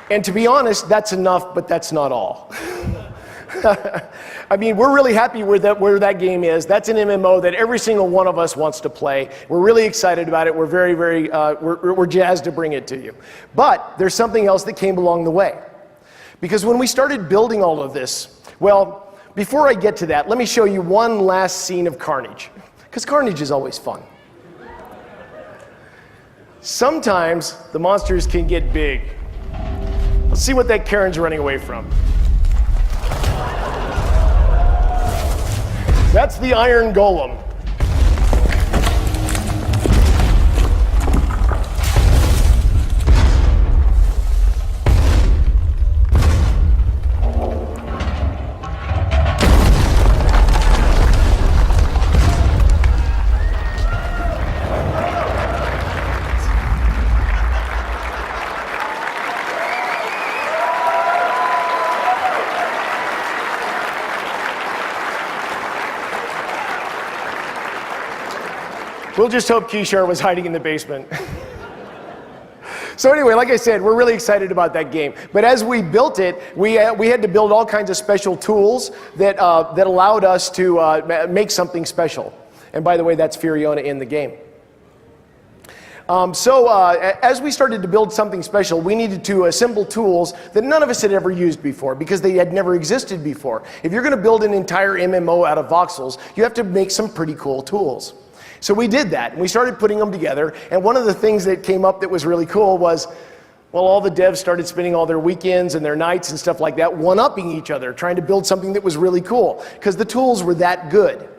And to be honest, that's enough, but that's not all. I mean, we're really happy with where that game is. That's an MMO that every single one of us wants to play. We're really excited about it. We're we're jazzed to bring it to you. But there's something else that came along the way. Because when we started building all of this, well, before I get to that, let me show you one last scene of carnage. Because carnage is always fun. Sometimes the monsters can get big. Let's see what that Karen's running away from. That's the Iron Golem. We'll just hope Kishar was hiding in the basement. So anyway, like I said, we're really excited about that game. But as we built it, we had to build all kinds of special tools that allowed us to make something special. And by the way, that's Fioriona in the game. As we started to build something special, we needed to assemble tools that none of us had ever used before because they had never existed before. If you're going to build an entire MMO out of voxels, you have to make some pretty cool tools. So we did that, and we started putting them together, and one of the things that came up that was really cool was, well, all the devs started spending all their weekends and their nights and stuff like that one-upping each other, trying to build something that was really cool, because the tools were that good.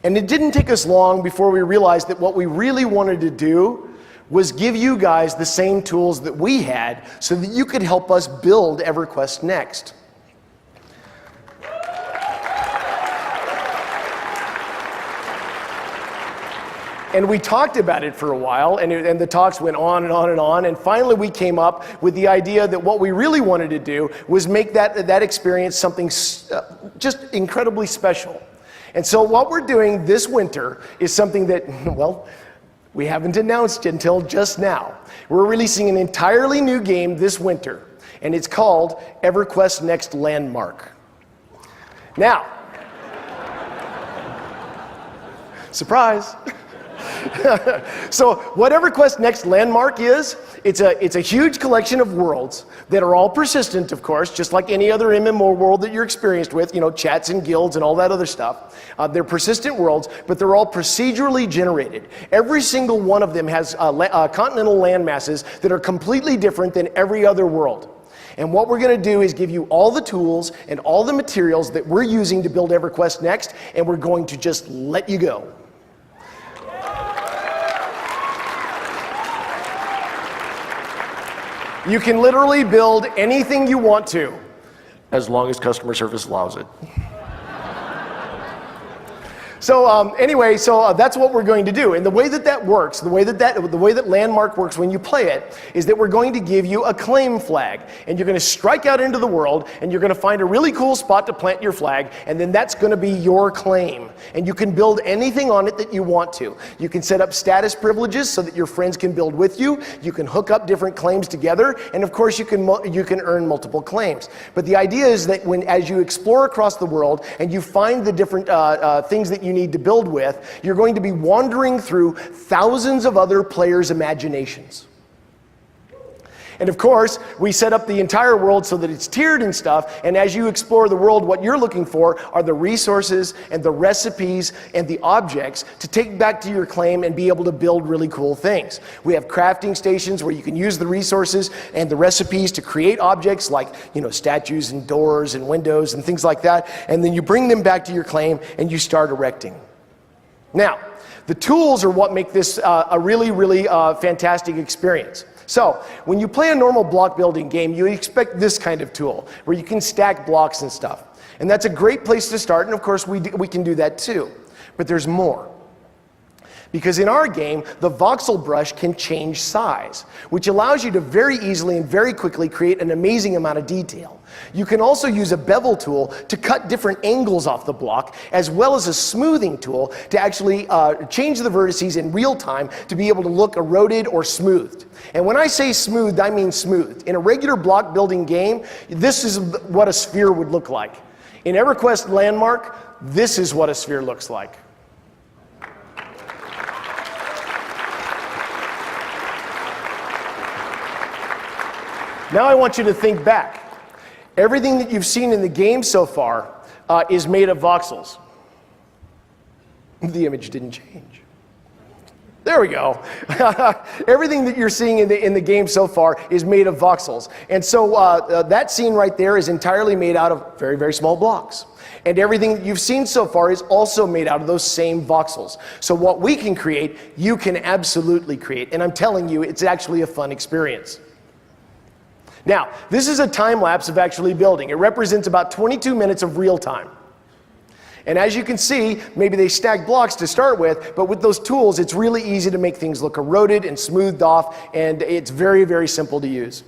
And it didn't take us long before we realized that what we really wanted to do was give you guys the same tools that we had so that you could help us build Everquest Next. And we talked about it for a while, and the talks went on and on and on, and finally we came up with the idea that what we really wanted to do was make that experience something just incredibly special. And so what we're doing this winter is something that, well, we haven't announced until just now. We're releasing an entirely new game this winter, and it's called Everquest Next Landmark. Now, surprise. So what Everquest Next Landmark is, it's a huge collection of worlds that are all persistent, of course, just like any other MMO world that you're experienced with, you know, chats and guilds and all that other stuff. They're persistent worlds, but they're all procedurally generated. Every single one of them has continental land masses that are completely different than every other world. And what we're going to do is give you all the tools and all the materials that we're using to build Everquest Next, and we're going to just let you go. You can literally build anything you want to, as long as customer service allows it. So anyway, that's what we're going to do. And the way that works, the way that Landmark works when you play it, is that we're going to give you a claim flag. And you're going to strike out into the world, and you're going to find a really cool spot to plant your flag, and then that's going to be your claim. And you can build anything on it that you want to. You can set up status privileges so that your friends can build with you. You can hook up different claims together, and of course you can earn multiple claims. But the idea is that as you explore across the world and you find the different things that you need to build with, you're going to be wandering through thousands of other players' imaginations. And of course, we set up the entire world so that it's tiered and stuff, and as you explore the world, what you're looking for are the resources and the recipes and the objects to take back to your claim and be able to build really cool things. We have crafting stations where you can use the resources and the recipes to create objects like, you know, statues and doors and windows and things like that, and then you bring them back to your claim and you start erecting. Now, the tools are what make this a really, really fantastic experience. So, when you play a normal block building game, you expect this kind of tool, where you can stack blocks and stuff. And that's a great place to start, and of course we can do that too. But there's more. Because in our game, the voxel brush can change size, which allows you to very easily and very quickly create an amazing amount of detail. You can also use a bevel tool to cut different angles off the block, as well as a smoothing tool to actually change the vertices in real time to be able to look eroded or smoothed. And when I say smoothed, I mean smoothed. In a regular block building game, this is what a sphere would look like. In Everquest Landmark, this is what a sphere looks like. Now I want you to think back. Everything that you've seen in the game so far is made of voxels. The image didn't change. There we go. Everything that you're seeing in the game so far is made of voxels. And so that scene right there is entirely made out of very, very small blocks. And everything that you've seen so far is also made out of those same voxels. So what we can create, you can absolutely create. And I'm telling you, it's actually a fun experience. Now, this is a time lapse of actually building. It represents about 22 minutes of real time. And as you can see, maybe they stack blocks to start with, but with those tools, it's really easy to make things look eroded and smoothed off, and it's very, very simple to use.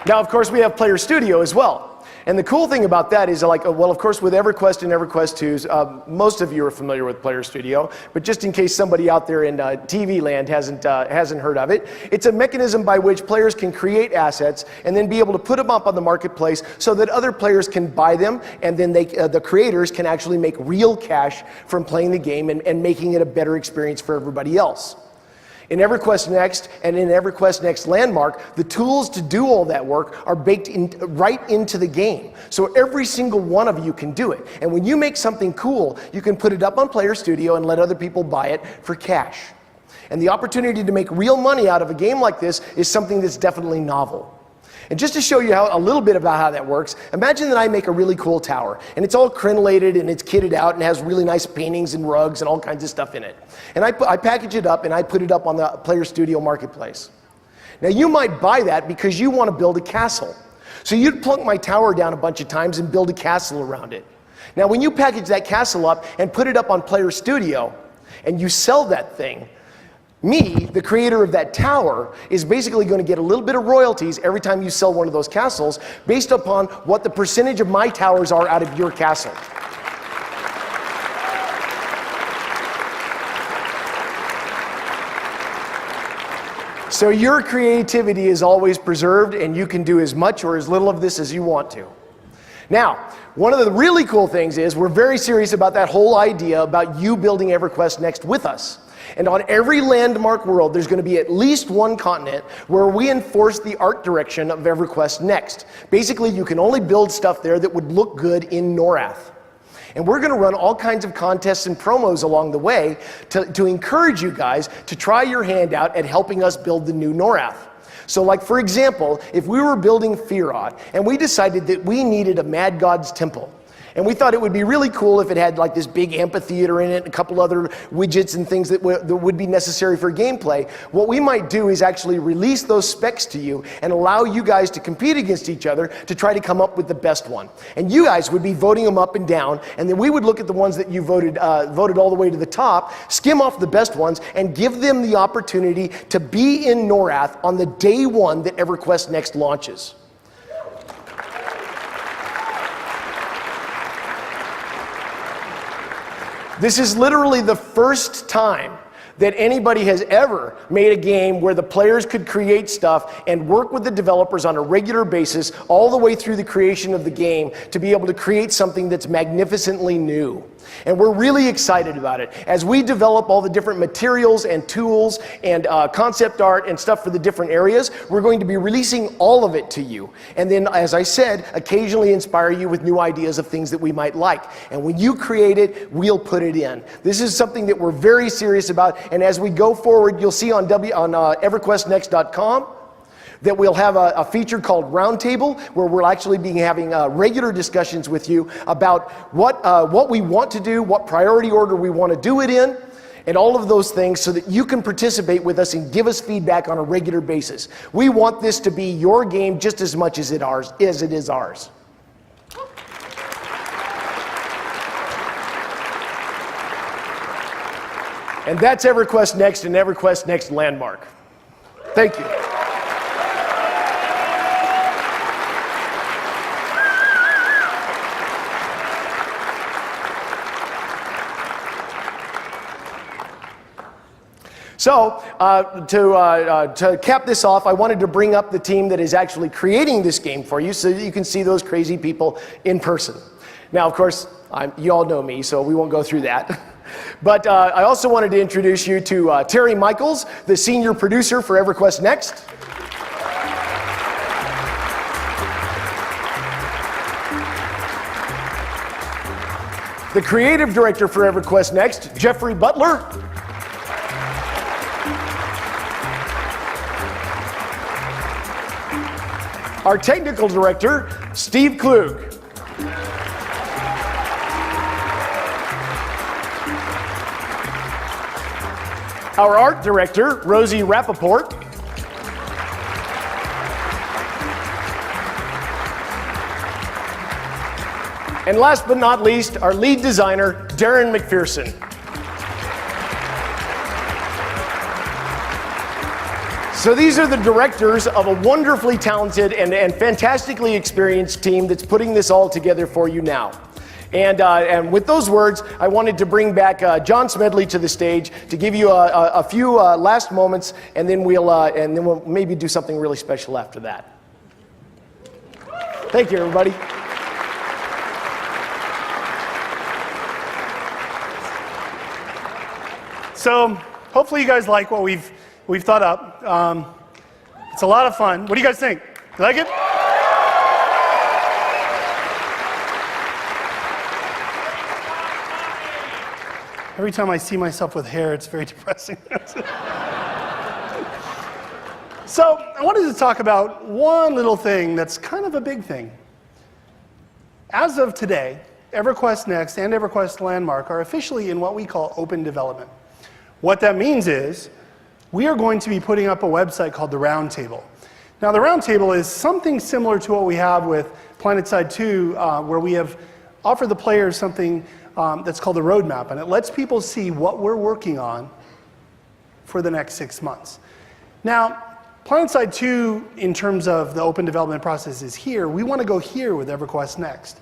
Now, of course, we have Player Studio as well. And the cool thing about that is, like, well, of course, with Everquest and Everquest 2s, most of you are familiar with Player Studio, but just in case somebody out there in TV land hasn't heard of it, it's a mechanism by which players can create assets and then be able to put them up on the marketplace so that other players can buy them, and then the creators can actually make real cash from playing the game and making it a better experience for everybody else. In Everquest Next and in Everquest Next Landmark, the tools to do all that work are baked right into the game. So every single one of you can do it. And when you make something cool, you can put it up on Player Studio and let other people buy it for cash. And the opportunity to make real money out of a game like this is something that's definitely novel. And just to show you a little bit about how that works, imagine that I make a really cool tower, and it's all crenellated and it's kitted out and has really nice paintings and rugs and all kinds of stuff in it. And I package it up and I put it up on the Player Studio Marketplace. Now you might buy that because you want to build a castle. So you'd plunk my tower down a bunch of times and build a castle around it. Now when you package that castle up and put it up on Player Studio and you sell that thing, me, the creator of that tower, is basically going to get a little bit of royalties every time you sell one of those castles based upon what the percentage of my towers are out of your castle. So your creativity is always preserved, and you can do as much or as little of this as you want to. Now, one of the really cool things is we're very serious about that whole idea about you building Everquest Next with us. And on every landmark world, there's going to be at least one continent where we enforce the art direction of Everquest Next. Basically, you can only build stuff there that would look good in Norath. And we're going to run all kinds of contests and promos along the way to encourage you guys to try your hand out at helping us build the new Norath. So like, for example, if we were building Firot and we decided that we needed a Mad God's Temple, and we thought it would be really cool if it had like this big amphitheater in it and a couple other widgets and things that would be necessary for gameplay. What we might do is actually release those specs to you and allow you guys to compete against each other to try to come up with the best one. And you guys would be voting them up and down, and then we would look at the ones that you voted all the way to the top, skim off the best ones, and give them the opportunity to be in Norath on the day one that Everquest Next launches. This is literally the first time that anybody has ever made a game where the players could create stuff and work with the developers on a regular basis all the way through the creation of the game to be able to create something that's magnificently new. And we're really excited about it. As we develop all the different materials and tools and concept art and stuff for the different areas, we're going to be releasing all of it to you. And then, as I said, occasionally inspire you with new ideas of things that we might like. And when you create it, we'll put it in. This is something that we're very serious about. And as we go forward, you'll see on EverquestNext.com that we'll have a feature called Roundtable, where we'll actually be having regular discussions with you about what we want to do, what priority order we want to do it in, and all of those things so that you can participate with us and give us feedback on a regular basis. We want this to be your game just as much as it is ours. And that's Everquest Next and Everquest Next Landmark. Thank you. So to cap this off, I wanted to bring up the team that is actually creating this game for you so that you can see those crazy people in person. Now, of course, you all know me, so we won't go through that. But I also wanted to introduce you to Terry Michaels, the senior producer for Everquest Next. The creative director for Everquest Next, Jeffrey Butler. Our technical director, Steve Klug. Our art director, Rosie Rappaport. And last but not least, our lead designer, Darren McPherson. So these are the directors of a wonderfully talented and fantastically experienced team that's putting this all together for you now. And with those words, I wanted to bring back John Smedley to the stage to give you a few last moments, and then we'll maybe do something really special after that. Thank you, everybody. So hopefully you guys like what we've thought up. It's a lot of fun. What do you guys think? You like it? Every time I see myself with hair, it's very depressing. So I wanted to talk about one little thing that's kind of a big thing. As of today, Everquest Next and Everquest Landmark are officially in what we call open development. What that means is we are going to be putting up a website called the Roundtable. Now, the Roundtable is something similar to what we have with PlanetSide 2, where we have offered the players something that's called the roadmap, and it lets people see what we're working on for the next 6 months. Now, PlanetSide 2, in terms of the open development process, is here. We want to go here with Everquest Next.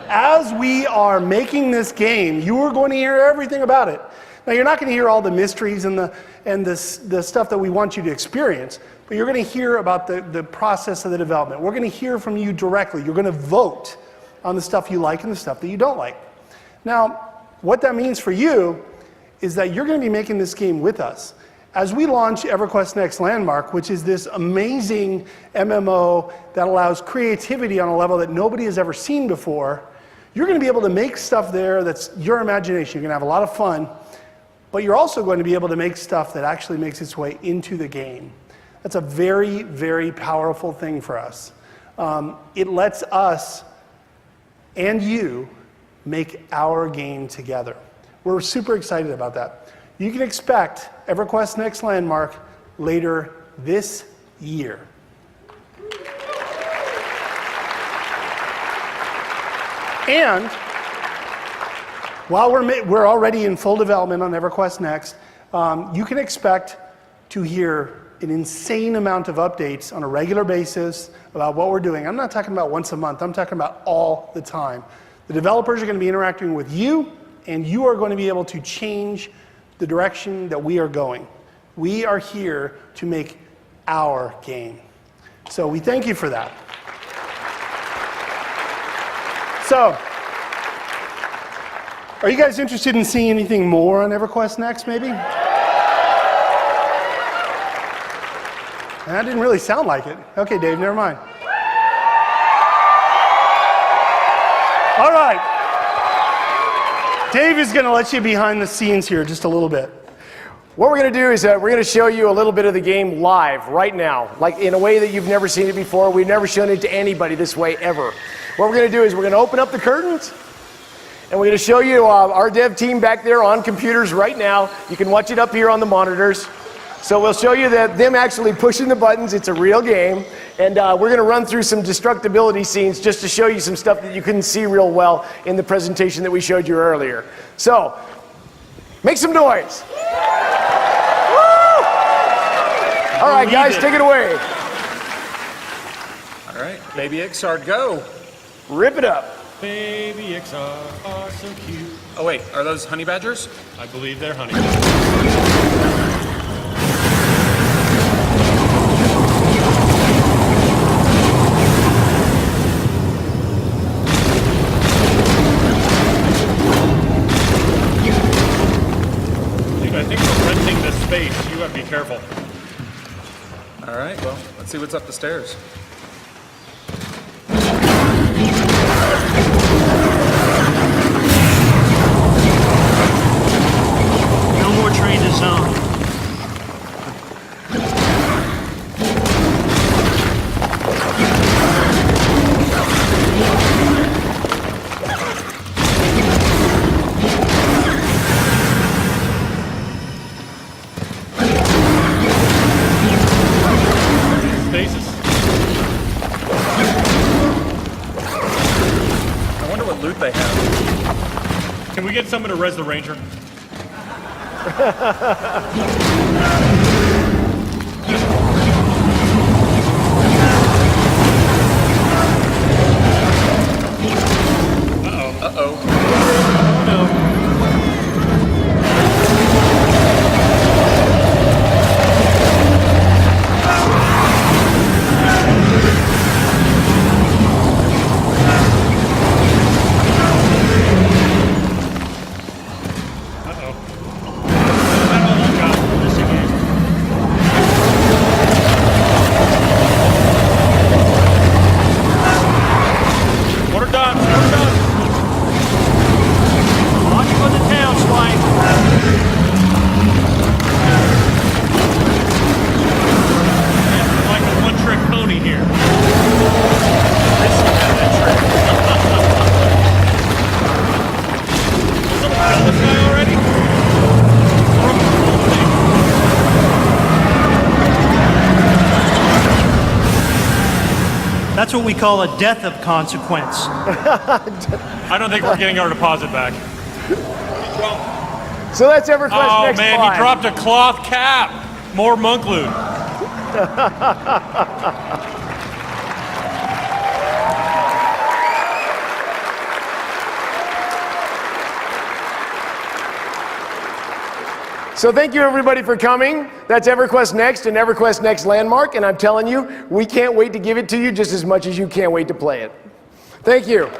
As we are making this game, you are going to hear everything about it. Now, you're not going to hear all the mysteries and the stuff that we want you to experience, but you're going to hear about the process of the development. We're going to hear from you directly. You're going to vote on the stuff you like and the stuff that you don't like. Now, what that means for you is that you're going to be making this game with us. As we launch Everquest Next Landmark, which is this amazing MMO that allows creativity on a level that nobody has ever seen before, you're going to be able to make stuff there that's your imagination. You're going to have a lot of fun. But you're also going to be able to make stuff that actually makes its way into the game. That's a very, very powerful thing for us. It lets us and you make our game together. We're super excited about that. You can expect Everquest Next Landmark later this year. And while we're already in full development on Everquest Next, you can expect to hear an insane amount of updates on a regular basis about what we're doing. I'm not talking about once a month, I'm talking about all the time. The developers are going to be interacting with you, and you are going to be able to change the direction that we are going. We are here to make our game. So we thank you for that. So, are you guys interested in seeing anything more on Everquest Next, maybe? That didn't really sound like it. Okay, Dave, never mind. All right. Dave is going to let you behind the scenes here just a little bit. What we're going to do is we're going to show you a little bit of the game live right now, like in a way that you've never seen it before. We've never shown it to anybody this way ever. What we're going to do is we're going to open up the curtains, And we're going to show you our dev team back there on computers right now. You can watch it up here on the monitors. So we'll show you them actually pushing the buttons. It's a real game. And we're going to run through some destructibility scenes just to show you some stuff that you couldn't see real well in the presentation that we showed you earlier. So, make some noise. Woo! All right, guys, take it away. All right, Baby Ixard, go. Rip it up. Baby Ixard are so cute. Oh wait, are those honey badgers? I believe they're honey. I think we're renting this space. You gotta be careful. All right, well, let's see what's up the stairs. No more train to zone. Stasis. I wonder what loot they have. Can we get someone to res the Ranger? Water done. Water done. Watch for the tail swipe. Like a one-trick pony here. Someone kill this guy already? That's what we call a death of consequence. I don't think we're getting our deposit back. So that's EverQuest Oh Next man, Live. he dropped a cloth cap. More monk loot. So thank you everybody for coming. That's EverQuest Next and EverQuest Next Landmark, and I'm telling you, we can't wait to give it to you just as much as you can't wait to play it. Thank you.